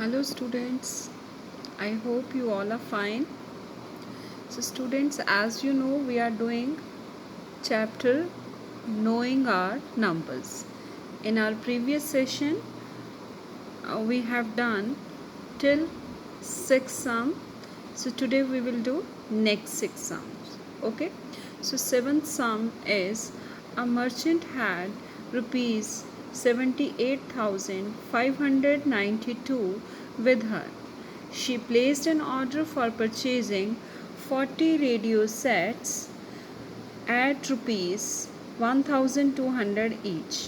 Hello students, I hope you all are fine. So students, as you know, we are doing chapter knowing our numbers. In our previous session, we have done till 6 sum. So today we will do next 6 sums. Okay. So 7th sum is a merchant had rupees 78,592 with her. She placed an order for purchasing 40 radio sets at rupees 1,200 each.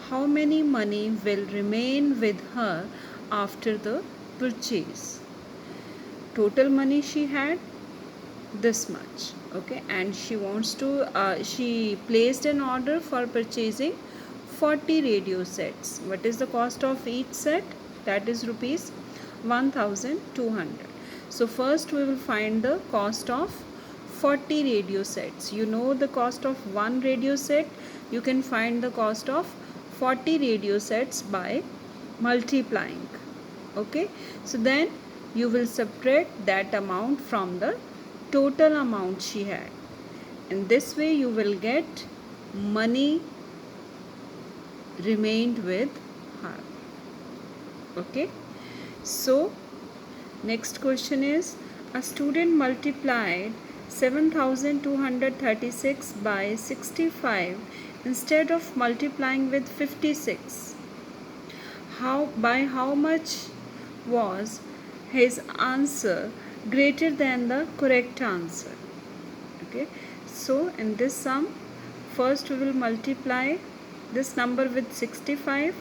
How many money will remain with her after the purchase? Total money she had this much, okay, and she wants to she placed an order for purchasing 40 radio sets. What is the cost of each set? That is rupees 1,200. So first we will find the cost of 40 radio sets. You know the cost of one radio set. You can find the cost of 40 radio sets by multiplying. Okay, so then you will subtract that amount from the total amount she had. In this way you will get money remained with her. Okay, so next question is, a student multiplied 7,236 by 65 instead of multiplying with 56. How much was his answer greater than the correct answer? Okay, so in this sum, first we will multiply this number with 65,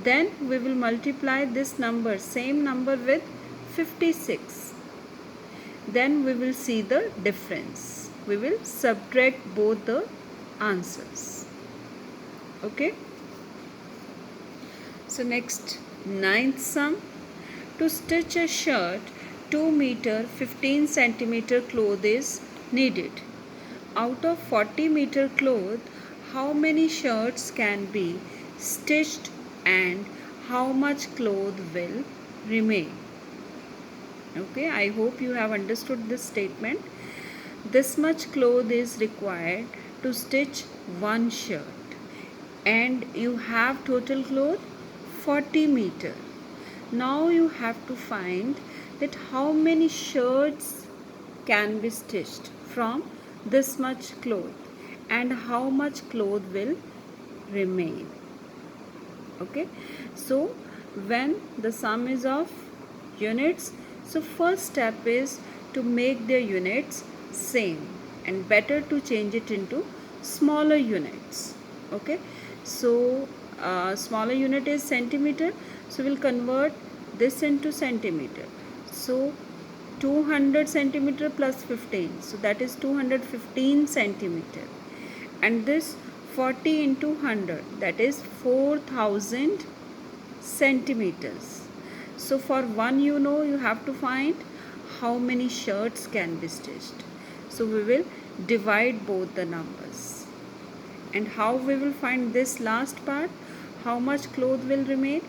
then we will multiply this number, same number, with 56. Then we will see the difference. We will subtract both the answers. Okay. So next, ninth sum. To stitch a shirt, 2 meter 15 centimeter cloth is needed. Out of 40 meter cloth, how many shirts can be stitched and how much cloth will remain? Okay, I hope you have understood this statement. This much cloth is required to stitch one shirt, and you have total cloth 40 meter. Now you have to find that how many shirts can be stitched from this much cloth and how much cloth will remain. Okay, so when the sum is of units, so first step is to make their units same, and better to change it into smaller units. Okay, so smaller unit is centimeter, so we'll convert this into centimeter. So 200 centimeter plus 15, so that is 215 centimeter, and this 40 into 100, that is 4,000 centimeters. So for one, you have to find how many shirts can be stitched. So we will divide both the numbers. And how we will find this last part, how much cloth will remain?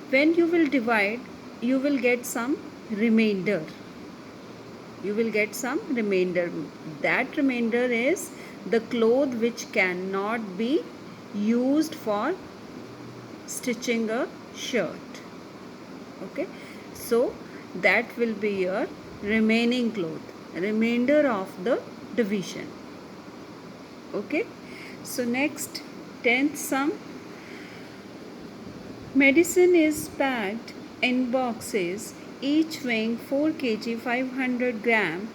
When you will divide, you will get some remainder. You will get some remainder. That remainder is the cloth which cannot be used for stitching a shirt. Okay, so that will be your remaining cloth, remainder of the division. Okay, so next, 10th sum. Medicine is packed in boxes, each weighing 4 kg 500 gram.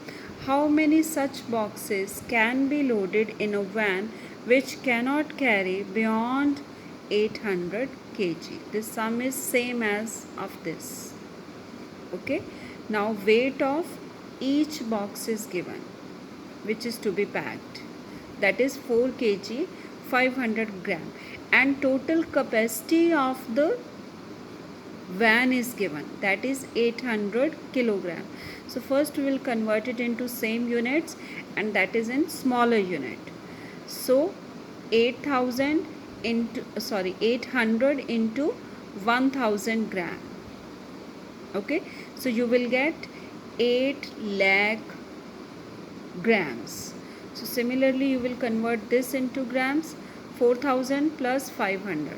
How many such boxes can be loaded in a van which cannot carry beyond 800 kg? This sum is same as of this. Okay, now weight of each box is given, which is to be packed, that is 4 kg 500 gram, and total capacity of the van is given, that is 800 kilogram. So first we will convert it into same units, and that is in smaller unit. So 800 into 1000 gram. Okay, so you will get 8 lakh grams. So similarly you will convert this into grams. 4000 plus 500,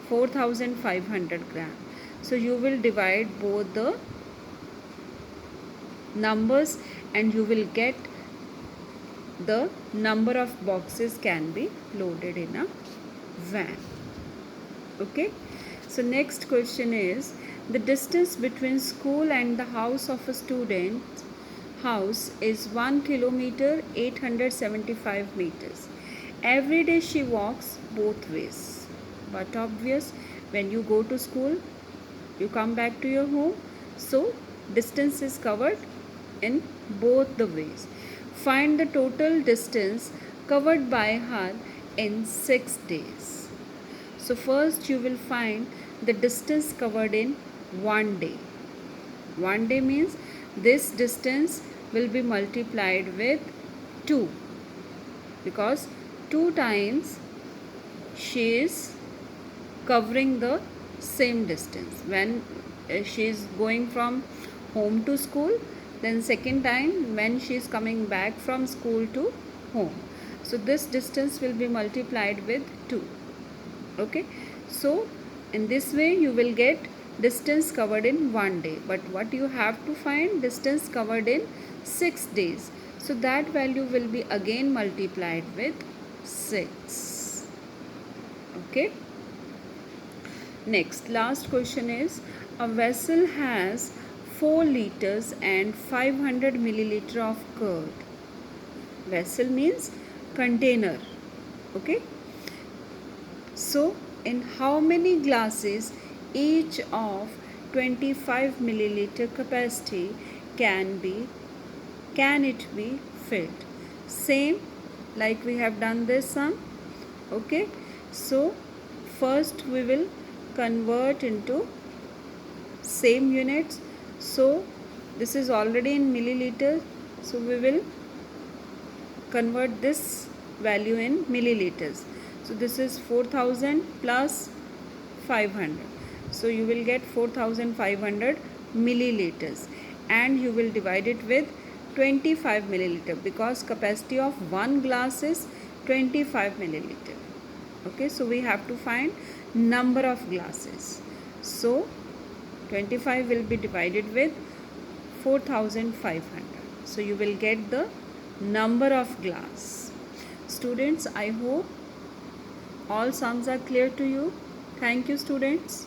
4500 gram. So you will divide both the numbers and you will get the number of boxes can be loaded in a van. Okay, so next question is, the distance between school and the house of a student house is 1 kilometer 875 meters. Every day she walks both ways. But obvious, when you go to school, you come back to your home, so distance is covered in both the ways. Find the total distance covered by her in 6 days. So first you will find the distance covered in 1 day. 1 day means this distance will be multiplied with 2, because 2 times she is covering the same distance. When she is going from home to school, then second time when she is coming back from school to home. So this distance will be multiplied with 2. Okay, so in this way you will get distance covered in 1 day, but what you have to find, distance covered in 6 days. So that value will be again multiplied with 6. Okay, next, last question is, a vessel has 4 liters and 500 milliliter of curd. Vessel means container. Okay, so in how many glasses each of 25 milliliter capacity can it be filled? Same like we have done this sum. Okay, so first we will convert into same units. So this is already in milliliter, so we will convert this value in milliliters. So this is 4000 plus 500. So you will get 4500 milliliters, and you will divide it with 25 milliliter, because capacity of one glass is 25 milliliter. Okay, so we have to find number of glasses. So 25 will be divided with 4500. So you will get the number of glass. Students, I hope all sums are clear to you. Thank you, students.